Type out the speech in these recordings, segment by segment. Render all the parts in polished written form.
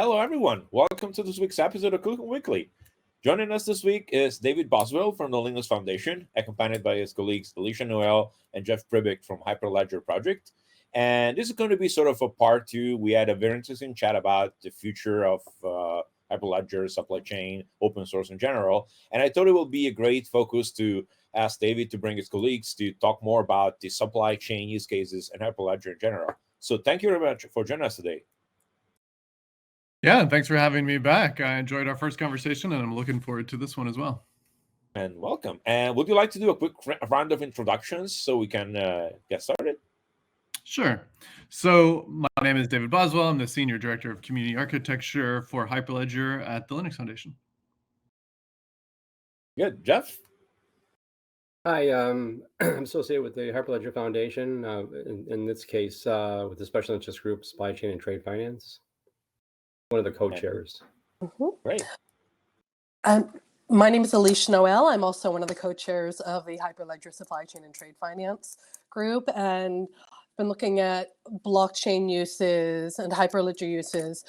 Hello, everyone. Welcome to this week's episode of ClueCon Weekly. Joining us this week is David Boswell from the Linux Foundation, accompanied by his colleagues Alicia Noel and Jeff Pribich from Hyperledger Project. And this is going to be sort of a part two. We had a very interesting chat about the future of Hyperledger, supply chain, open source in general. And I thought it would be a great focus to ask David to bring his colleagues to talk more about the supply chain use cases and Hyperledger in general. So thank you very much for joining us today. Yeah, and thanks for having me back. I enjoyed our first conversation, and I'm looking forward to this one as well. And welcome. And would you like to do a quick round of introductions so we can get started? Sure. So my name is David Boswell. I'm the Senior Director of Community Architecture for Hyperledger at the Linux Foundation. Good. Jeff? Hi, I'm associated with the Hyperledger Foundation, in this case, with the Special Interest Group, Supply Chain and Trade Finance. One of the co-chairs. Great. My name is Alicia Noel. I'm also one of the co-chairs of the Hyperledger Supply Chain and Trade Finance group, and I've been looking at blockchain uses and Hyperledger uses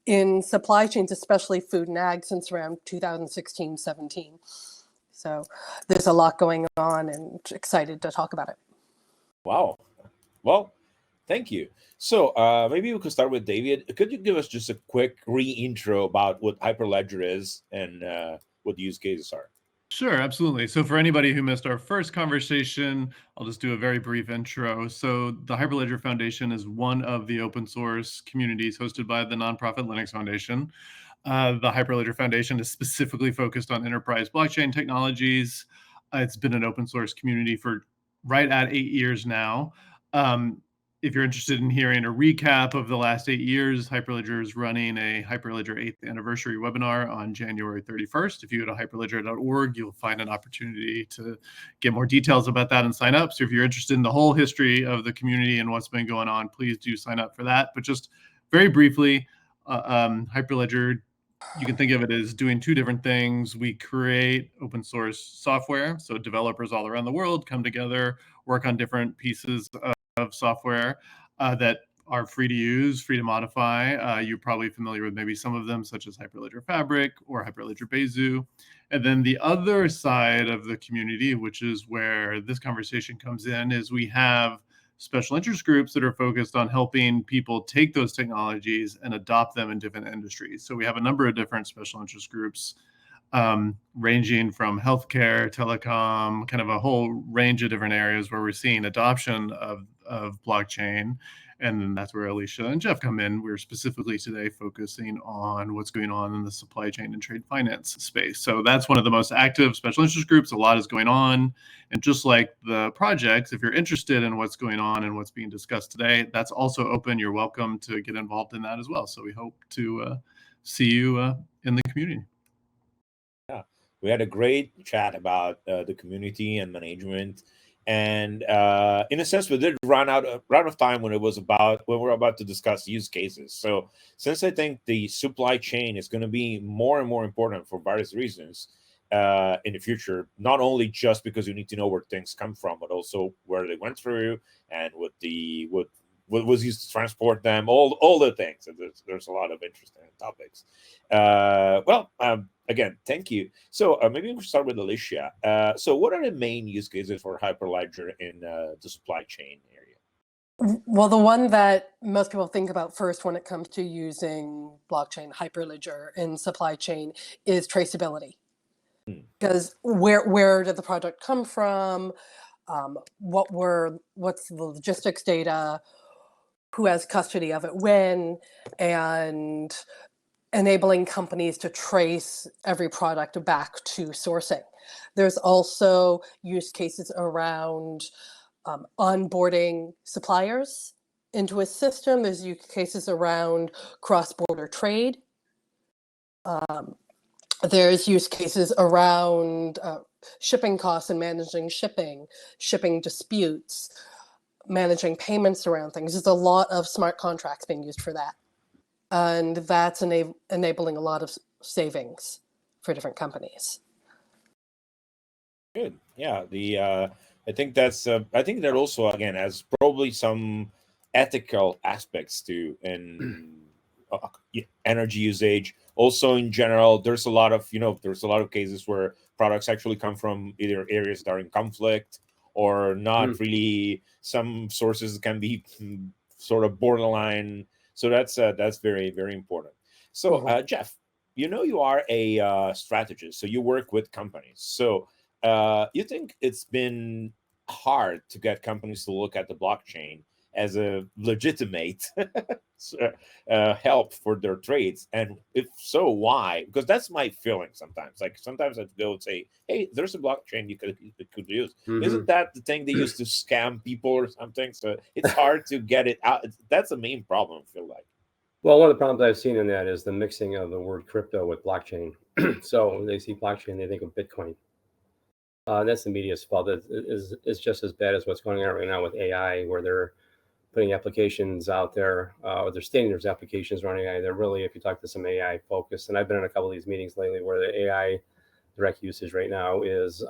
in supply chains, especially food and ag, since around 2016-17. So there's a lot going on and excited to talk about it. Wow. Well, thank you. So maybe we could start with David. Could you give us just a quick re-intro about what Hyperledger is and what the use cases are? Sure, absolutely. So for anybody who missed our first conversation, I'll just do a very brief intro. So the Hyperledger Foundation is one of the open source communities hosted by the nonprofit Linux Foundation. The Hyperledger Foundation is specifically focused on enterprise blockchain technologies. It's been an open source community for right at 8 years now. If you're interested in hearing a recap of the last 8 years, Hyperledger is running a Hyperledger 8th anniversary webinar on January 31st. If you go to hyperledger.org, you'll find an opportunity to get more details about that and sign up. So if you're interested in the whole history of the community and what's been going on, please do sign up for that. But just very briefly, Hyperledger, you can think of it as doing two different things. We create open source software. So developers all around the world come together, work on different pieces of software that are free to use, free to modify. You're probably familiar with maybe some of them, such as Hyperledger Fabric or Hyperledger Bezu. And then the other side of the community, which is where this conversation comes in, is we have special interest groups that are focused on helping people take those technologies and adopt them in different industries. So we have a number of different special interest groups, ranging from healthcare, telecom, kind of a whole range of different areas where we're seeing adoption of blockchain. And then that's where Alicia and Jeff come in. We're specifically today focusing on what's going on in the supply chain and trade finance space. So that's one of the most active special interest groups. A lot is going on. And just like the projects, if you're interested in what's going on and what's being discussed today, that's also open. You're welcome to get involved in that as well. So we hope to see you in the community. Yeah, we had a great chat about the community and management. And in a sense, we did run out of time when we were about to discuss use cases. So since I think the supply chain is going to be more and more important for various reasons in the future, not only just because you need to know where things come from, but also where they went through and what was used to transport them, all the things. And there's a lot of interesting topics. Again, thank you. So maybe we'll start with Alicia. So what are the main use cases for Hyperledger in the supply chain area? Well, the one that most people think about first when it comes to using blockchain Hyperledger in supply chain is traceability. Because where did the product come from? What's the logistics data? Who has custody of it when? And enabling companies to trace every product back to sourcing. There's also use cases around onboarding suppliers into a system. There's use cases around cross-border trade. There's use cases around shipping costs and managing shipping disputes, managing payments around things. There's a lot of smart contracts being used for that. And that's enabling a lot of savings for different companies. Good. Yeah. I think that also again has probably some ethical aspects too, and energy usage. Also, in general, there's a lot of cases where products actually come from either areas that are in conflict or not really. Some sources can be sort of borderline. So that's very, very important. So Jeff, you are a strategist, so you work with companies. So you think it's been hard to get companies to look at the blockchain as a legitimate help for their trades? And if so, why? Because that's my feeling sometimes. Like sometimes I go and say, hey, there's a blockchain you could use. Isn't that the thing they used to scam people or something? So it's hard to get it out. That's the main problem, I feel like. Well, one of the problems I've seen in that is the mixing of the word crypto with blockchain. So when they see blockchain, they think of Bitcoin. That's the media's fault. It's just as bad as what's going on right now with AI, where they're putting applications out there, or they're stating there's applications running AI. They're really, if you talk to some AI focused, and I've been in a couple of these meetings lately where the AI direct usage right now is,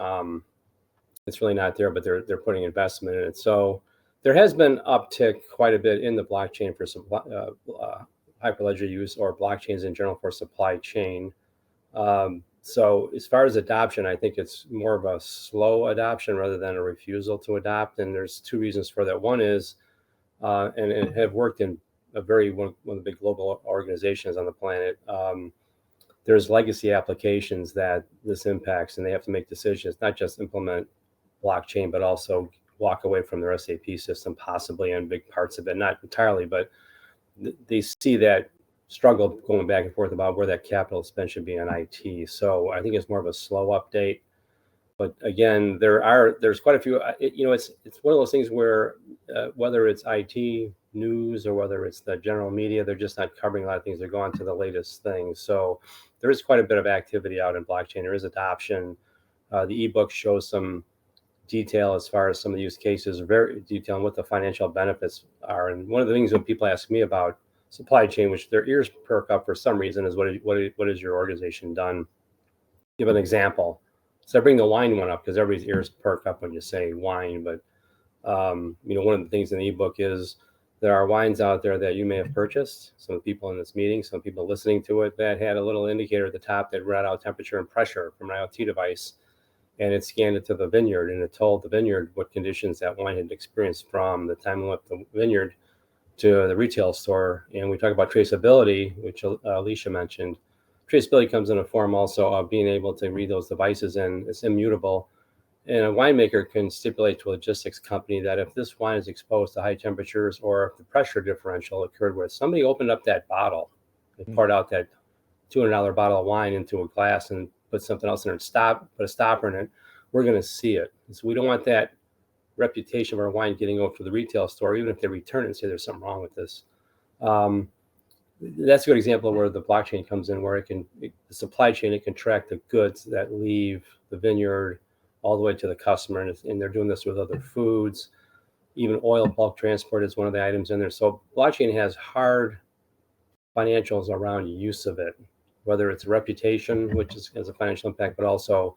it's really not there, but they're putting investment in it. So there has been uptick quite a bit in the blockchain for supply, Hyperledger use, or blockchains in general for supply chain. So as far as adoption, I think it's more of a slow adoption rather than a refusal to adopt. And there's two reasons for that. One is, and have worked in one of the big global organizations on the planet, there's legacy applications that this impacts, and they have to make decisions, not just implement blockchain, but also walk away from their SAP system, possibly in big parts of it, not entirely, but they see that struggle going back and forth about where that capital spend should be on IT. So I think it's more of a slow update. But again, there's quite a few. It's one of those things where whether it's IT news or whether it's the general media, they're just not covering a lot of things. They're going to the latest things. So there is quite a bit of activity out in blockchain. There is adoption. The ebook shows some detail as far as some of the use cases, very detailed on what the financial benefits are. And one of the things when people ask me about supply chain, which their ears perk up for some reason, is what has your organization done? Give an example. So I bring the wine one up because everybody's ears perk up when you say wine. But one of the things in the ebook is there are wines out there that you may have purchased. Some of the people in this meeting, some people listening to it, that had a little indicator at the top that read out temperature and pressure from an IoT device, and it scanned it to the vineyard, and it told the vineyard what conditions that wine had experienced from the time it left the vineyard to the retail store. And we talk about traceability, which Alicia mentioned. Traceability comes in a form also of being able to read those devices, and it's immutable. And a winemaker can stipulate to a logistics company that if this wine is exposed to high temperatures, or if the pressure differential occurred where somebody opened up that bottle and poured out that $200 bottle of wine into a glass and put something else in it, put a stopper in it, we're going to see it. So we don't want that reputation of our wine getting over to the retail store, even if they return it and say there's something wrong with this. That's a good example of where the blockchain comes in, where the supply chain, it can track the goods that leave the vineyard all the way to the customer. And they're doing this with other foods. Even oil bulk transport is one of the items in there. So blockchain has hard financials around use of it, whether it's reputation, which has a financial impact, but also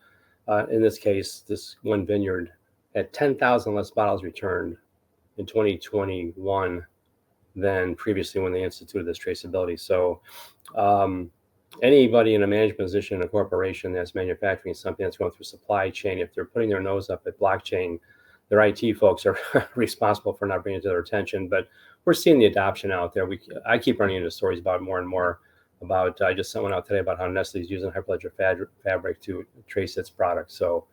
in this case, this one vineyard had 10,000 less bottles returned in 2021 than previously when they instituted this traceability. So anybody in a management position in a corporation that's manufacturing something that's going through supply chain, if they're putting their nose up at blockchain, their IT folks are responsible for not bringing it to their attention. But we're seeing the adoption out there. I keep running into stories about more and more about, I just sent one out today about how Nestle is using Hyperledger Fabric to trace its products. So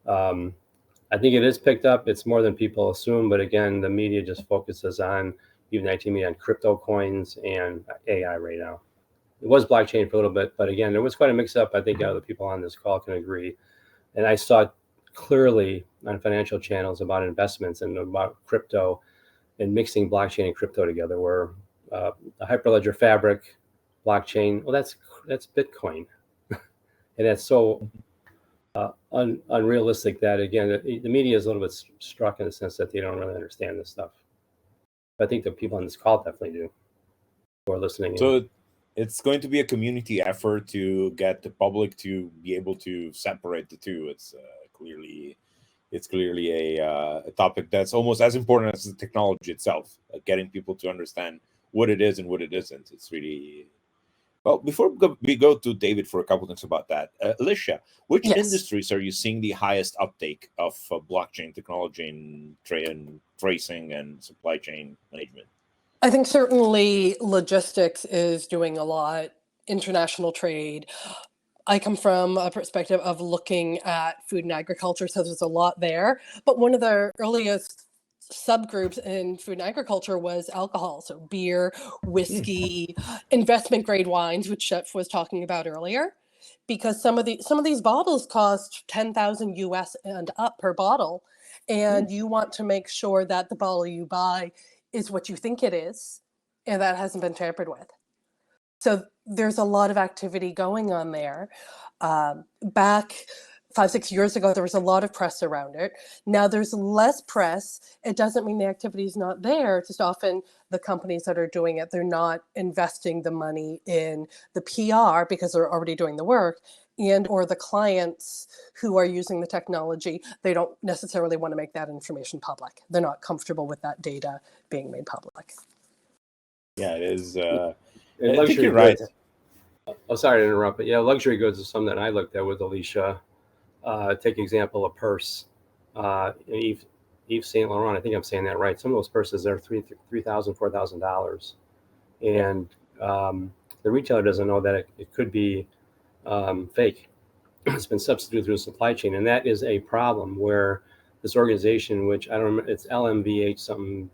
I think it is picked up. It's more than people assume. But again, the media just focuses on, even the IT media, on crypto coins and AI right now. It was blockchain for a little bit, but again, there was quite a mix-up. I think the people on this call can agree. And I saw clearly on financial channels about investments and about crypto and mixing blockchain and crypto together, where the Hyperledger Fabric blockchain, well, that's Bitcoin. And that's so unrealistic that, again, the media is a little bit struck in the sense that they don't really understand this stuff. I think the people on this call definitely do, who are listening. So it's going to be a community effort to get the public to be able to separate the two. It's clearly a topic that's almost as important as the technology itself, getting people to understand what it is and what it isn't. It's really Well, before we go to David for a couple things about that, Alicia, which Yes. industries are you seeing the highest uptake of blockchain technology in tracing and supply chain management? I think certainly logistics is doing a lot, international trade. I come from a perspective of looking at food and agriculture, so there's a lot there. But one of the earliest subgroups in food and agriculture was alcohol, so beer, whiskey, investment grade wines, which Jeff was talking about earlier. Because some of these bottles cost 10,000 US and up per bottle, and you want to make sure that the bottle you buy is what you think it is, and that hasn't been tampered with. So there's a lot of activity going on there. Back 5-6 years ago, there was a lot of press around it. Now there's less press. It doesn't mean the activity is not there. It's just often the companies that are doing it, they're not investing the money in the PR because they're already doing the work, and or the clients who are using the technology, they don't necessarily want to make that information public. They're not comfortable with that data being made public. Yeah, it is. And I think luxury you're right. goods. Oh, sorry to interrupt, but yeah, luxury goods is something that I looked at with Alicia. Take example, a purse. Yves Saint Laurent, I think I'm saying that right. Some of those purses are $3,000, $4,000, and the retailer doesn't know that it could be fake. It's been substituted through the supply chain, and that is a problem. Where this organization, which I don't remember, it's LMVH something.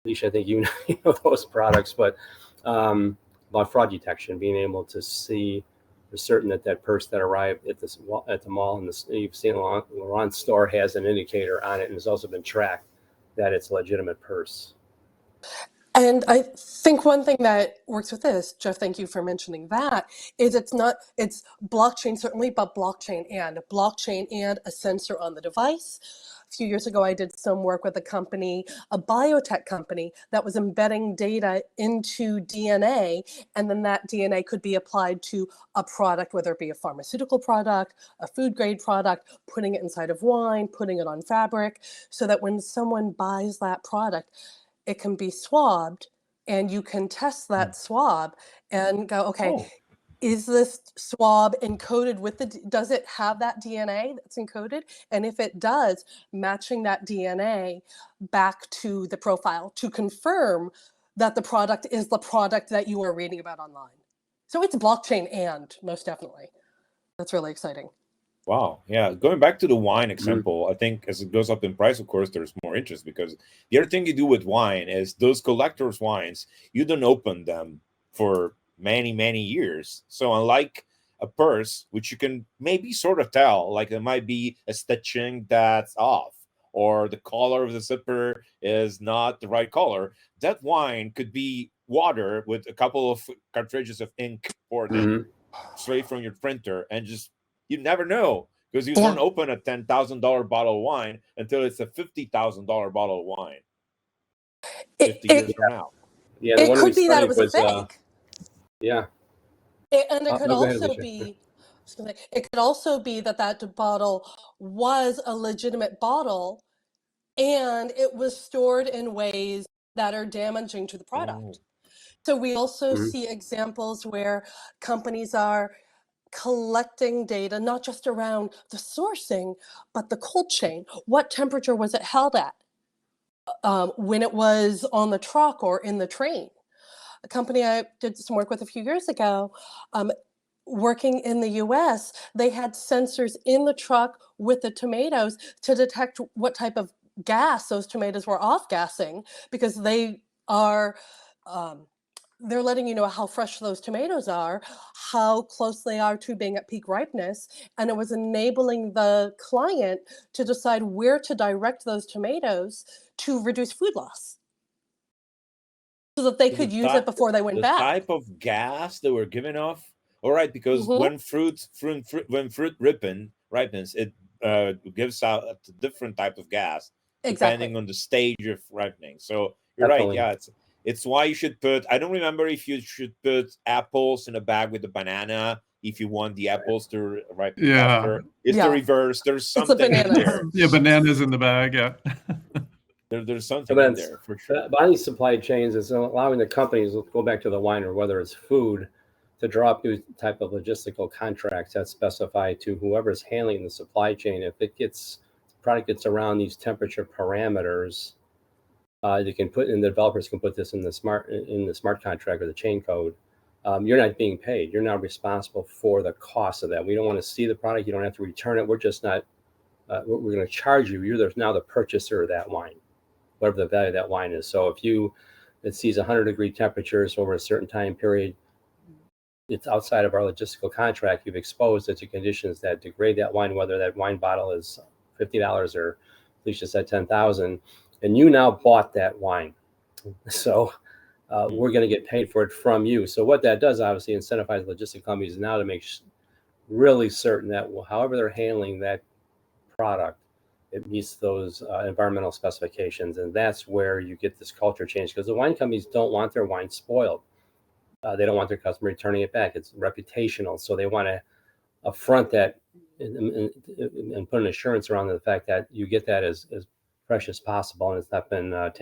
Alicia, I think you know those products, but about fraud detection, being able to see for certain that purse that arrived at the mall in the Yves Saint Laurent store has an indicator on it, and has also been tracked that it's a legitimate purse. And I think one thing that works with this, Jeff, thank you for mentioning that, is it's blockchain certainly, but blockchain and a sensor on the device. A few years ago, I did some work with a company, a biotech company, that was embedding data into DNA, and then that DNA could be applied to a product, whether it be a pharmaceutical product, a food grade product, putting it inside of wine, putting it on fabric, so that when someone buys that product, it can be swabbed, and you can test that swab and go, okay, Oh, is this swab encoded with does it have that DNA that's encoded? And if it does, matching that DNA back to the profile to confirm that the product is the product that you are reading about online. So it's blockchain, and most definitely. That's really exciting. wow. Yeah. Going back to the wine example, I think as it goes up in price, of course, there's more interest, because the other thing you do with wine is those collector's wines, you don't open them for many, many years. So unlike a purse, which you can maybe sort of tell, like there might be a stitching that's off, or the color of the zipper is not the right color, that wine could be water with a couple of cartridges of ink poured in straight from your printer, and just you never know, because you don't open a $10,000 bottle of wine until it's a $50,000 bottle of wine 50 years from now. Yeah, it could be that it was a fake. Yeah. And it could also be, it could also be that bottle was a legitimate bottle, and it was stored in ways that are damaging to the product. So we also see examples where companies are collecting data, not just around the sourcing, but the cold chain. What temperature was it held at when it was on the truck or in the train? A company I did some work with a few years ago, working in the US, they had sensors in the truck with the tomatoes to detect what type of gas those tomatoes were off-gassing, because they are they're letting you know how fresh those tomatoes are, how close they are to being at peak ripeness, and it was enabling the client to decide where to direct those tomatoes to reduce food loss, so that they could use it before they went back. The type of gas they were giving off. All right, because when fruit ripens, it gives out a different type of gas depending on the stage of ripening. So you're right. Yeah, it's why you should put. I don't remember if you should put apples in a bag with the banana if you want the apples to ripen faster. It's the reverse. There's something in there. Yeah, bananas in the bag. Yeah. There's something in there for sure. Buying supply chains is allowing the companies, go back to the wine, or whether it's food, to draw up new type of logistical contracts that specify to whoever's handling the supply chain, if product gets around these temperature parameters, you can put, and the developers can put this in the smart contract or the chain code. You're not being paid. You're now responsible for the cost of that. We don't want to see the product. You don't have to return it. We're just not. We're going to charge you. You're now the purchaser of that wine, whatever the value of that wine is. So if it sees 100-degree temperatures over a certain time period, it's outside of our logistical contract. You've exposed it to conditions that degrade that wine, whether that wine bottle is $50 or Alicia said 10,000, and you now bought that wine. So we're going to get paid for it from you. So what that does, obviously, incentivize logistic companies now to make really certain that however they're handling that product, it meets those environmental specifications. And that's where you get this culture change, because the wine companies don't want their wine spoiled. They don't want their customer returning it back. It's reputational. So they want to affront that and put an assurance around the fact that you get that as fresh as possible, and it's not been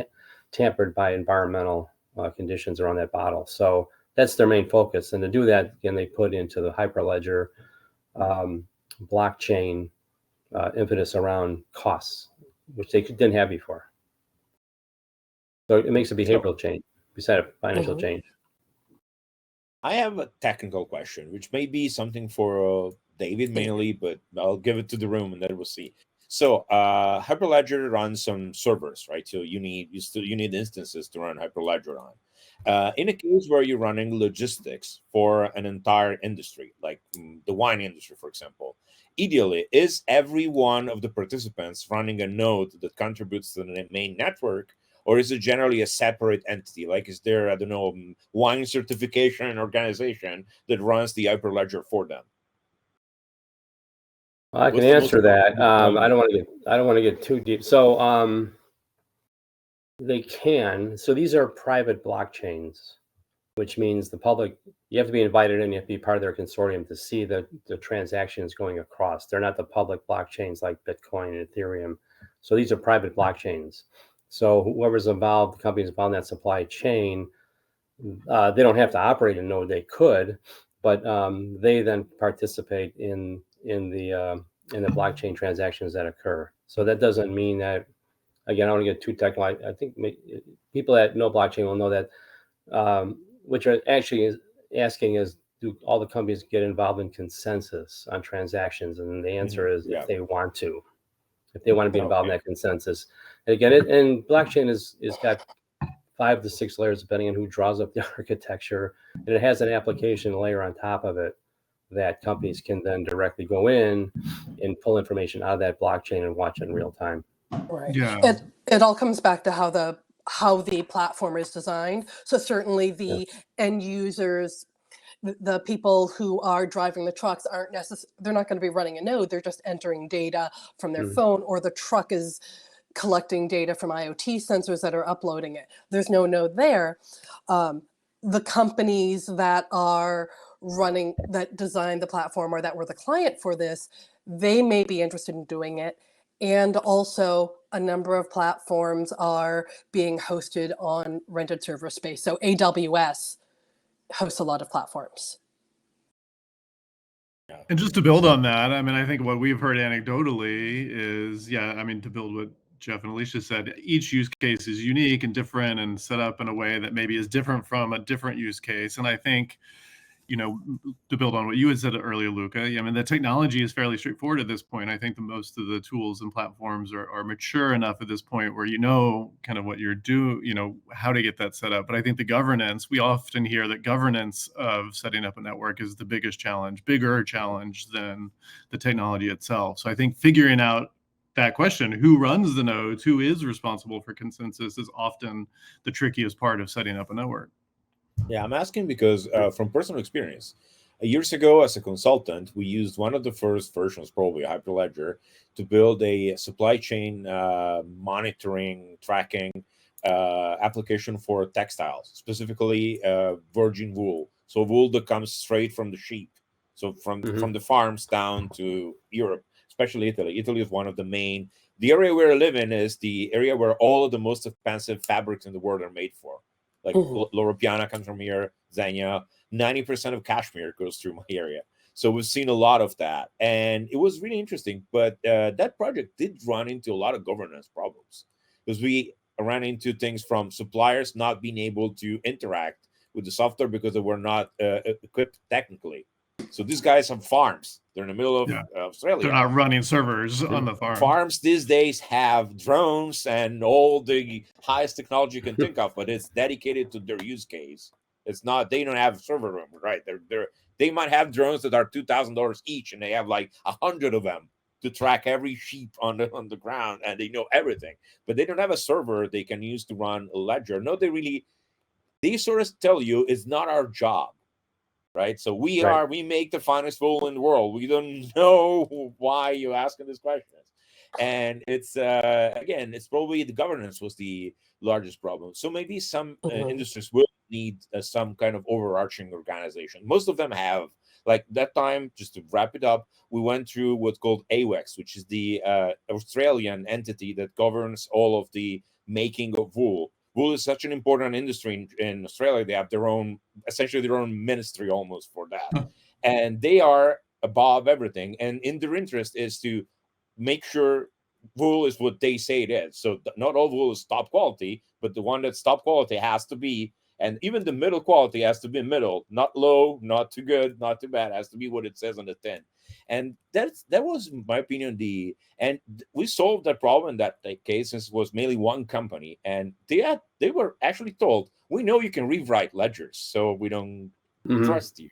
tampered by environmental conditions around that bottle. So that's their main focus. And to do that, again, they put into the Hyperledger blockchain impetus around costs, which they didn't have before. So it makes a behavioral change beside a financial change. I have a technical question, which may be something for David mainly, but I'll give it to the room and then we'll see. So Hyperledger runs some servers, right? So you need instances to run Hyperledger on. In a case where you're running logistics for an entire industry, like the wine industry, for example, ideally, is every one of the participants running a node that contributes to the main network, or is it generally a separate entity? Like, is there, I don't know, wine certification organization that runs the Hyperledger for them? Well, I can answer that. I don't want to get too deep. So they can. So these are private blockchains, which means the public, you have to be invited in, you have to be part of their consortium to see the transactions going across. They're not the public blockchains like Bitcoin and Ethereum. So these are private blockchains. So whoever's involved, the companies involved in that supply chain, they don't have to operate a node. They could, but they then participate in the blockchain transactions that occur. So that doesn't mean that, again, I don't want to get too technical. I think people that know blockchain will know that, which are actually asking is, do all the companies get involved in consensus on transactions? And the answer is if they want to. If they want to be involved in that consensus. And again, and blockchain is got 5 to 6 layers depending on who draws up the architecture, and it has an application layer on top of it that companies can then directly go in and pull information out of that blockchain and watch it in real time. Right. Yeah. It all comes back to how the platform is designed. So certainly the end users, the people who are driving the trucks aren't they're not going to be running a node. They're just entering data from their phone, or the truck is collecting data from IoT sensors that are uploading it. There's no node there. The companies that are that design the platform or that were the client for this, they may be interested in doing it. And also a number of platforms are being hosted on rented server space. So AWS hosts a lot of platforms. And just to build on that, I mean, I think what we've heard anecdotally is, to build what Jeff and Alicia said, each use case is unique and different and set up in a way that maybe is different from a different use case. And I think, to build on what you had said earlier, Luca, I mean, the technology is fairly straightforward at this point. I think that most of the tools and platforms are mature enough at this point where kind of what you're doing, how to get that set up. But I think the governance, we often hear that governance of setting up a network is the bigger challenge than the technology itself. So I think figuring out that question, who runs the nodes, who is responsible for consensus, is often the trickiest part of setting up a network. Yeah, I'm asking because from personal experience, years ago as a consultant, we used one of the first versions, probably Hyperledger, to build a supply chain monitoring, tracking application for textiles, specifically virgin wool. So wool that comes straight from the sheep. So from the farms down to Europe, especially Italy. Italy is one of the area we live in is the area where all of the most expensive fabrics in the world are made for. Like Loro Piana comes from here, Xenia. 90% of Kashmir goes through my area. So we've seen a lot of that. And it was really interesting. But that project did run into a lot of governance problems because we ran into things from suppliers not being able to interact with the software because they were not equipped technically. So these guys have farms. They're in the middle of Australia. They're not running servers on the farm. Farms these days have drones and all the highest technology you can think of, but it's dedicated to their use case. It's not, they don't have a server room, right? They might have drones that are $2,000 each, and they have like 100 of them to track every sheep on the ground, and they know everything. But they don't have a server they can use to run a ledger. No, they sort of tell you it's not our job, right? So we make the finest fool in the world. We don't know why you're asking these questions. And it's again, it's probably the governance was the largest problem. So maybe some industries will need some kind of overarching organization. Most of them have. Like that time, just to wrap it up, we went through what's called AWEX, which is the Australian entity that governs all of the making of wool. Wool is such an important industry in Australia. They have essentially their own ministry almost for that. And they are above everything. And in their interest is to make sure wool is what they say it is. So not all wool is top quality, but the one that's top quality has to be, and even the middle quality has to be middle, not low, not too good, not too bad, has to be what it says on the tin. And that was, in my opinion, we solved that problem in that case, since it was mainly one company. And they were actually told, we know you can rewrite ledgers, so we don't trust you.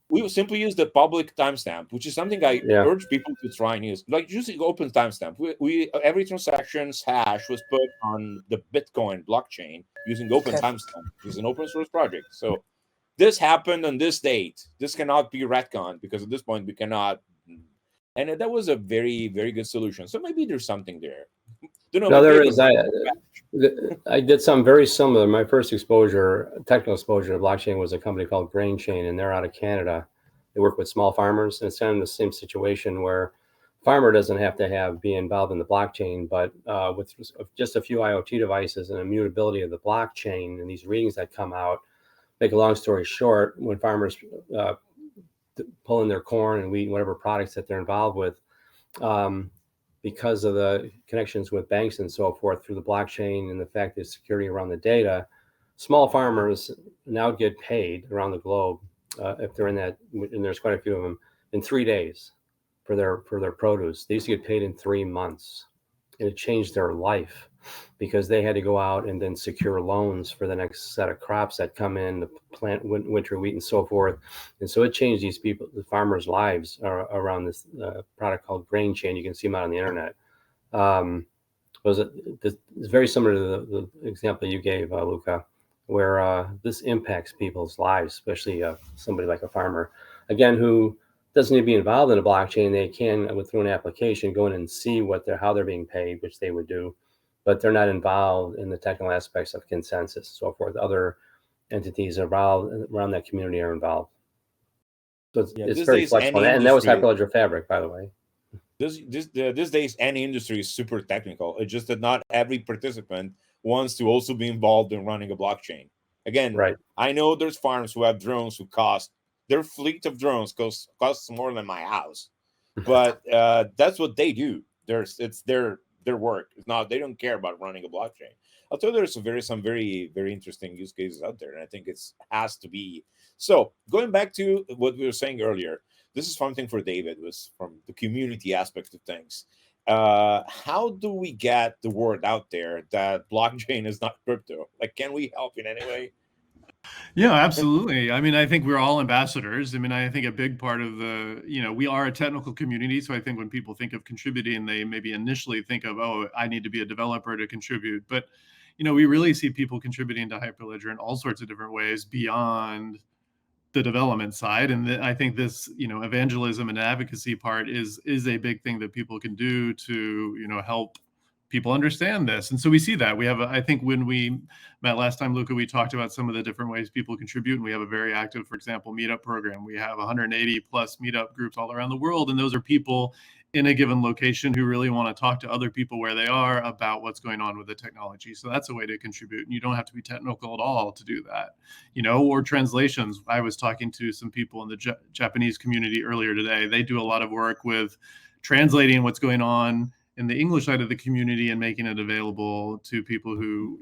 We will simply use the public timestamp, which is something I urge people to try and use. Like using open timestamp. We every transaction's hash was put on the Bitcoin blockchain using open timestamp. It's an open source project. So this happened on this date. This cannot be retconned because at this point we cannot. And that was a very, very good solution. So maybe there's something there. There is. I did something very similar. My first technical exposure to blockchain was a company called Grain Chain, and they're out of Canada. They work with small farmers, and it's kind of the same situation where farmer doesn't have to be involved in the blockchain, but with just a few IoT devices and immutability of the blockchain and these readings that come out, make a long story short, when farmers pull in their corn and wheat and whatever products that they're involved with, because of the connections with banks and so forth through the blockchain and the fact there's security around the data, small farmers now get paid around the globe, if they're in that, and there's quite a few of them, in 3 days for their produce. They used to get paid in 3 months, and it changed their life because they had to go out and then secure loans for the next set of crops that come in, the plant winter wheat and so forth. And so it changed the farmers' lives around this product called Grain Chain. You can see them out on the internet. It's very similar to the example you gave, Luca, where this impacts people's lives, especially somebody like a farmer, again, who doesn't need to be involved in a blockchain. They can, through an application, go in and see how they're being paid, which they would do, but they're not involved in the technical aspects of consensus and so forth. Other entities around that community are involved. So it's very flexible. And that was Hyperledger Fabric, by the way. These days, any industry is super technical. It's just that not every participant wants to also be involved in running a blockchain. Again, I know there's farms who have drones who their fleet of drones costs more than my house, but that's what they do. It's their work. It's not, they don't care about running a blockchain. I'll tell you, there's some very, very interesting use cases out there, and I think it has to be. So going back to what we were saying earlier, this is something for David, was from the community aspect of things. How do we get the word out there that blockchain is not crypto? Like, can we help in any way? Yeah, absolutely. I mean, I think we're all ambassadors. I mean, I think a big part of we are a technical community. So I think when people think of contributing, they maybe initially think of, oh, I need to be a developer to contribute. But, we really see people contributing to Hyperledger in all sorts of different ways beyond the development side. And I think this, evangelism and advocacy part is a big thing that people can do to, help people understand this. And so we see that. We have, I think when we met last time, Luca, we talked about some of the different ways people contribute. And we have a very active, for example, meetup program. We have 180 plus meetup groups all around the world. And those are people in a given location who really want to talk to other people where they are about what's going on with the technology. So that's a way to contribute. And you don't have to be technical at all to do that, or translations. I was talking to some people in the Japanese community earlier today. They do a lot of work with translating what's going on in the English side of the community and making it available to people who,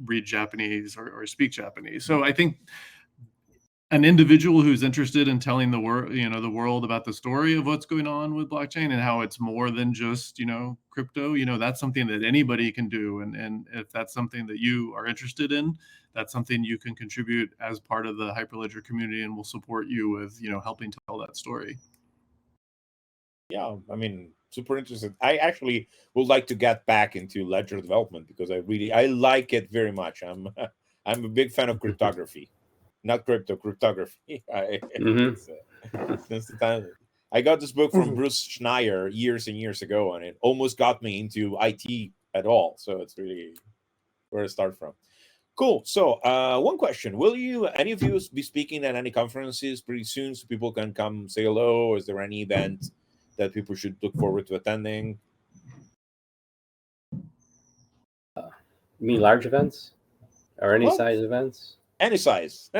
read Japanese or speak Japanese. So I think an individual who's interested in telling the world about the story of what's going on with blockchain and how it's more than just, crypto, that's something that anybody can do. And if that's something that you are interested in, that's something you can contribute as part of the Hyperledger community, and we'll support you with, helping tell that story. Yeah, I mean, super interested. I actually would like to get back into ledger development because I like it very much. I'm a big fan of cryptography. Not cryptography. Since the time I got this book from Bruce Schneier years and years ago, and it almost got me into IT at all. So it's really where to start from. Cool. So one question: will any of you be speaking at any conferences pretty soon, so people can come say hello? Is there any event that people should look forward to attending? You mean large events or any size events? Any size.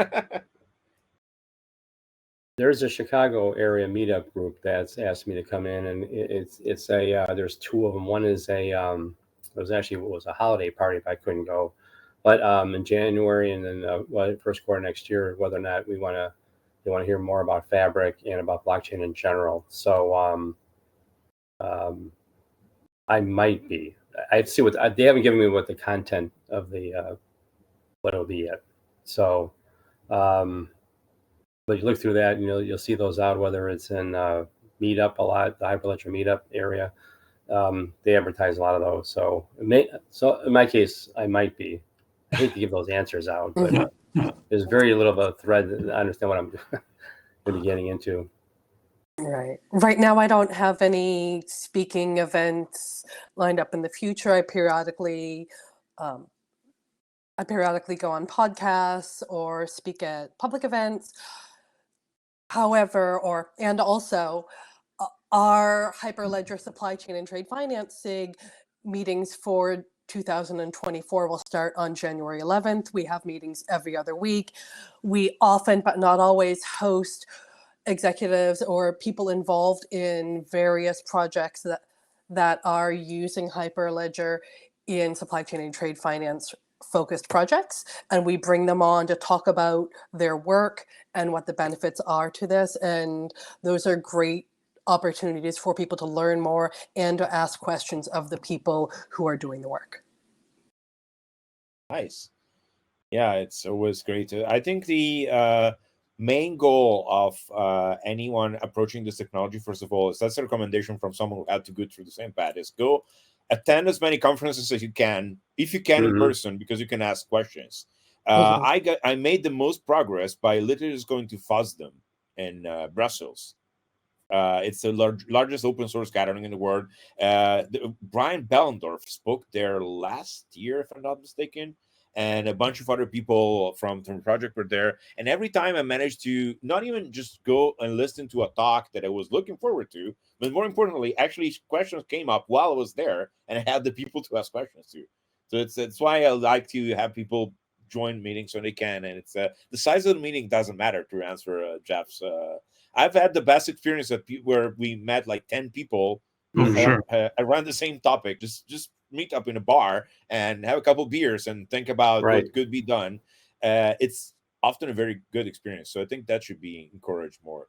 There's a Chicago area meetup group that's asked me to come in, and it's there's two of them. One is it was a holiday party if I couldn't go, but in January and then first quarter next year, whether or not they want to hear more about Fabric and about blockchain in general. So I might be. I see they haven't given me what the content of the what it'll be yet. So, but you look through that, you'll see those out, whether it's in Meetup a lot, the Hyperledger Meetup area. They advertise a lot of those. So in my case, I might be. I hate to give those answers out, but there's very little of a thread. I understand what I'm going to be getting into. Right. Right now, I don't have any speaking events lined up in the future. I periodically go on podcasts or speak at public events. However, and also our Hyperledger Supply Chain and Trade Finance SIG meetings for 2024 will start on January 11th. We have meetings every other week. We often, but not always, host executives or people involved in various projects that are using Hyperledger in supply chain and trade finance focused projects, and we bring them on to talk about their work and what the benefits are to this. And those are great opportunities for people to learn more and to ask questions of the people who are doing the work. Nice. Yeah, it's always great. I think the main goal of anyone approaching this technology, first of all, is that's a recommendation from someone who had to go through the same path, is go attend as many conferences as you can, if you can in person, because you can ask questions. I made the most progress by literally just going to FOSDEM in Brussels. It's the largest open source gathering in the world. Brian Bellendorf spoke there last year, if I'm not mistaken, and a bunch of other people from the project were there. And every time I managed to not even just go and listen to a talk that I was looking forward to, but more importantly, actually questions came up while I was there, and I had the people to ask questions to. So it's why I like to have people join meetings when they can. And it's the size of the meeting doesn't matter, to answer Jeff's. I've had the best experience where we met like 10 people around the same topic, just meet up in a bar and have a couple beers and think about what could be done. It's often a very good experience. So I think that should be encouraged more.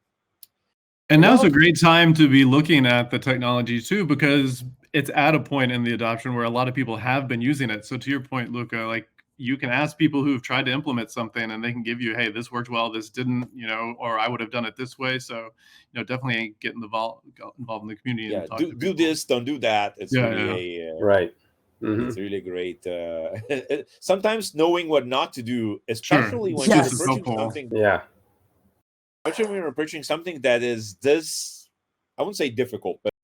And now's a great time to be looking at the technology too, because it's at a point in the adoption where a lot of people have been using it. So to your point, Luca, like you can ask people who've tried to implement something and they can give you, hey, this worked well, this didn't, or I would have done it this way. So, definitely get involved in the community. Yeah, and talk do this, don't do that. It's really right. It's really great. Sometimes knowing what not to do, especially when you're approaching something. Yeah. Especially when you're approaching something that is this, I wouldn't say difficult, but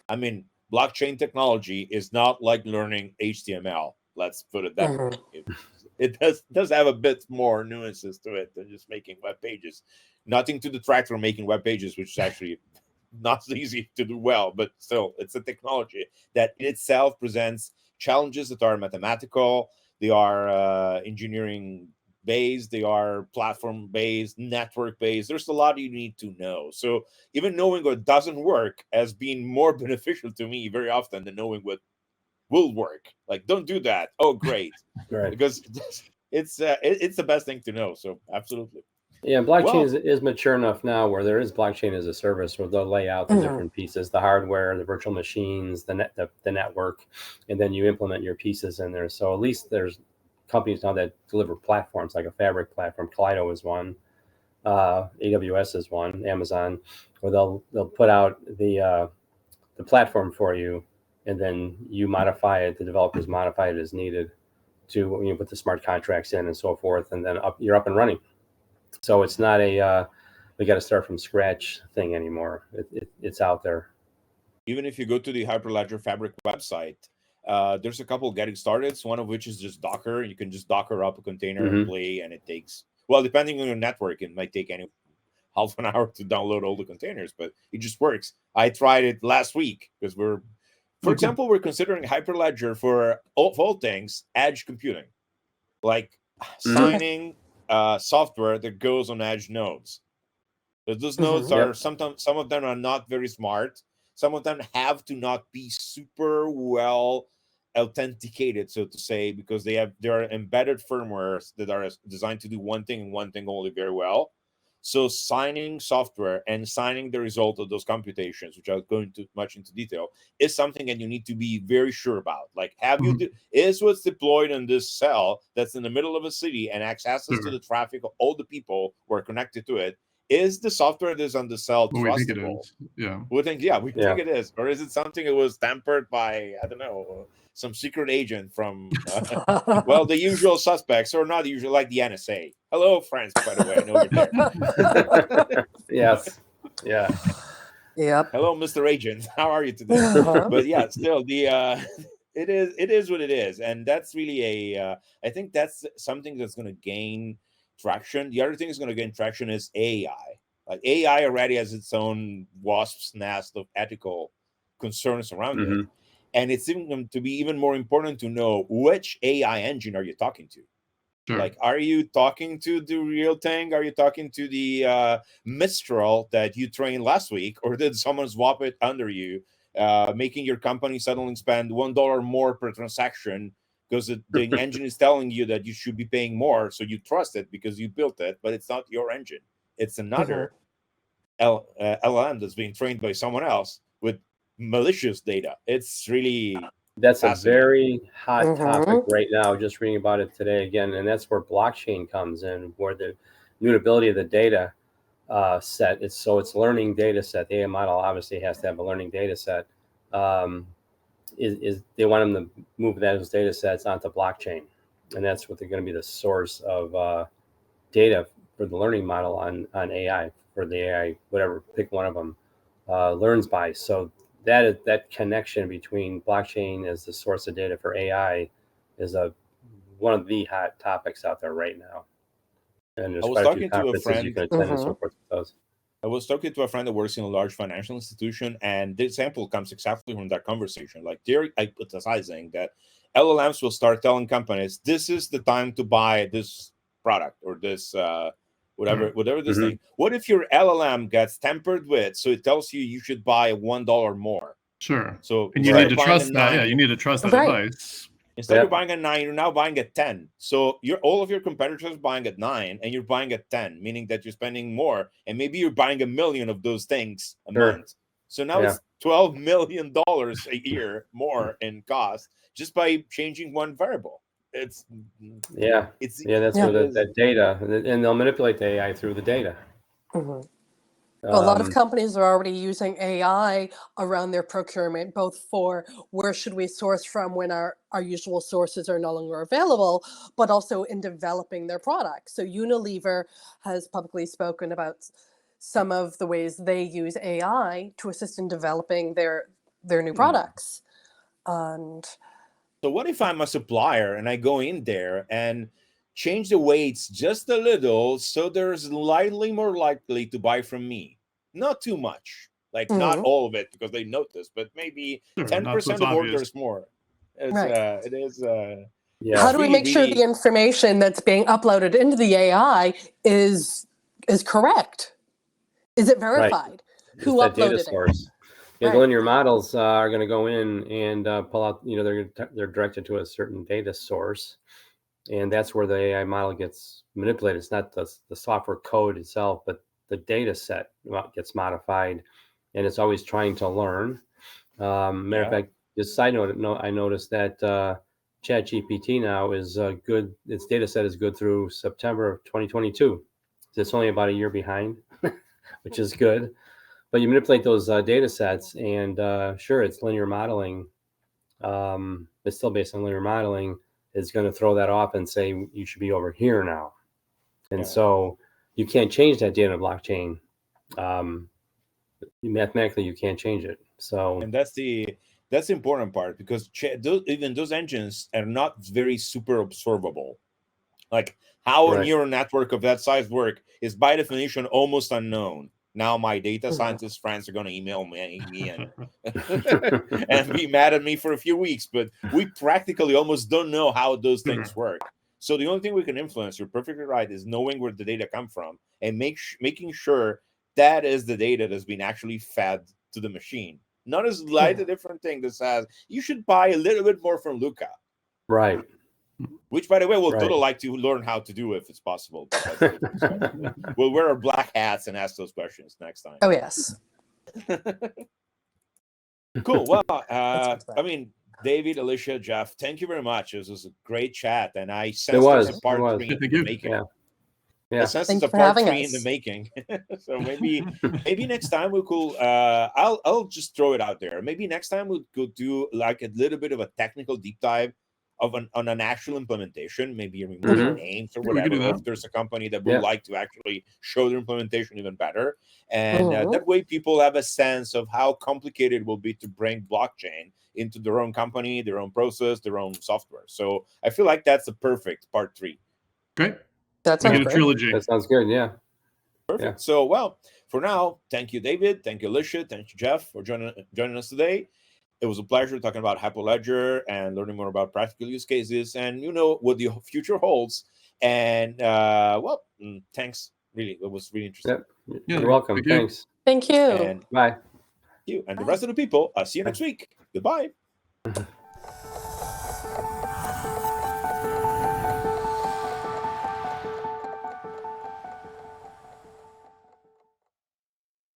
I mean, blockchain technology is not like learning HTML. Let's put it that way. It does have a bit more nuances to it than just making web pages. Nothing to detract from making web pages, which is actually not so easy to do well, but still, it's a technology that in itself presents challenges that are mathematical, they are engineering based, they are platform based, network based. There's a lot you need to know. So even knowing what doesn't work has been more beneficial to me very often than knowing what will work. Like, don't do that. Oh, great. Right. Because it's the best thing to know. So absolutely. Yeah, blockchain is mature enough now where there is blockchain as a service where they'll lay out the different pieces, the hardware, the virtual machines, the network, and then you implement your pieces in there. So at least there's companies now that deliver platforms like a Fabric platform. Kaleido is one, AWS is one, Amazon, where they'll put out the platform for you, and then you modify it. The developers modify it as needed to put the smart contracts in and so forth, and then you're up and running. So it's not a we got to start from scratch thing anymore. It's out there. Even if you go to the Hyperledger Fabric website, there's a couple getting started. One of which is just Docker. You can just Docker up a container and play, and it takes, well, depending on your network, it might take any half an hour to download all the containers, but it just works. I tried it last week because for example, we're considering Hyperledger for all things edge computing, like signing software that goes on edge nodes. But those nodes are sometimes, some of them are not very smart. Some of them have to not be super well authenticated, so to say, because there are embedded firmwares that are designed to do one thing and one thing only very well. So signing software and signing the result of those computations, which I'll go into much into detail, is something that you need to be very sure about. Like, is what's deployed in this cell that's in the middle of a city and accesses to the traffic of all the people who are connected to it, is the software that's on the cell trustable? We think it is. Yeah. We think it is. Or is it something that was tampered by, I don't know, some secret agent from, well, the usual suspects, or not the usual, like the NSA. Hello, friends, by the way. I know you're there. Yes. Yeah. Yep. Hello, Mr. Agent. How are you today? But yeah, still, it is what it is. And that's really I think that's something that's going to gain traction. The other thing that's going to gain traction is AI. Like, AI already has its own wasp's nest of ethical concerns around it. And it's going to be even more important to know which AI engine are you talking to. Sure. Like, are you talking to the real thing? Are you talking to the Mistral that you trained last week? Or did someone swap it under you, making your company suddenly spend $1 more per transaction because the engine is telling you that you should be paying more, so you trust it because you built it, but it's not your engine. It's another LLM that's being trained by someone else with malicious data. It's really... That's a very hot topic right now. Just reading about it today again, and that's where blockchain comes in, where the mutability of the data set. It's learning data set. The AI model obviously has to have a learning data set. Is they want them to move those data sets onto blockchain, and that's what they're going to be the source of data for the learning model on AI, for the AI, whatever, pick one of them, learns by. So that connection between blockchain as the source of data for AI is one of the hot topics out there right now. And there's quite a few conferences you can attend and so forth with those. I was talking to a friend that works in a large financial institution, and the example comes exactly from that conversation. Like, they're hypothesizing that LLMs will start telling companies, this is the time to buy this product or this whatever this thing. What if your LLM gets tampered with, so it tells you should buy $1 more? Sure. So and you need to trust that. Yeah, you need to trust that advice. Instead of buying at 9, you're now buying at 10. So all of your competitors are buying at 9, and you're buying at 10, meaning that you're spending more. And maybe you're buying 1 million of those things a month. So now it's $12 million a year more in cost just by changing one variable. That's where that data, and they'll manipulate the AI through the data. A lot of companies are already using AI around their procurement, both for where should we source from when our usual sources are no longer available, but also in developing their products. So Unilever has publicly spoken about some of the ways they use AI to assist in developing their new products. And so what if I'm a supplier and I go in there and change the weights just a little so they're slightly more likely to buy from me? Not too much. Like not all of it because they notice, but maybe 10% of orders more. It's, it is. How do we make sure the information that's being uploaded into the AI is correct? Is it verified? Who uploaded data source? it? The linear models are going to go in and pull out. They're directed to a certain data source, and that's where the AI model gets manipulated. It's not the software code itself, but the data set gets modified, and it's always trying to learn. Matter of fact, just side note, I noticed that ChatGPT now is good. Its data set is good through September of 2022. It's only about a year behind, which is good. But you manipulate those data sets, and sure, it's linear modeling. It's still based on linear modeling. It's going to throw that off and say you should be over here now. And so you can't change that data blockchain. Mathematically, you can't change it. So, and that's the important part, because even those engines are not very super observable. Like how a neural network of that size work is by definition almost unknown. Now my data scientist friends are going to email me and, and be mad at me for a few weeks, but we practically almost don't know how those things work. So the only thing we can influence, you're perfectly right, is knowing where the data come from and making sure that is the data that's been actually fed to the machine. Not as light a different thing that says you should buy a little bit more from Luca. Right. Which, by the way, we'll totally like to learn how to do if it's possible. We'll wear our black hats and ask those questions next time. Oh, yes. Cool. Well, I mean, David, Alicia, Jeff, thank you very much. This was a great chat, and I sense there's a part 3 in the making. I sense there's a part 3 in the making. So maybe next time we could. I'll just throw it out there. Maybe next time we could do like a little bit of a technical deep dive on an actual implementation, maybe removing names or whatever, if there's a company that would like to actually show their implementation even better. And that way people have a sense of how complicated it will be to bring blockchain into their own company, their own process, their own software. So I feel like that's the perfect part 3. Great. That sounds great. Trilogy. That sounds good. Yeah. Perfect. Yeah. So, well, for now, thank you, David. Thank you, Alicia. Thank you, Jeff, for joining us today. It was a pleasure talking about Hyperledger and learning more about practical use cases and what the future holds. And thanks. Really, it was really interesting. Yep. You're welcome. Thanks. Thank you. And bye. You and the rest of the people. I'll see you next week. Goodbye.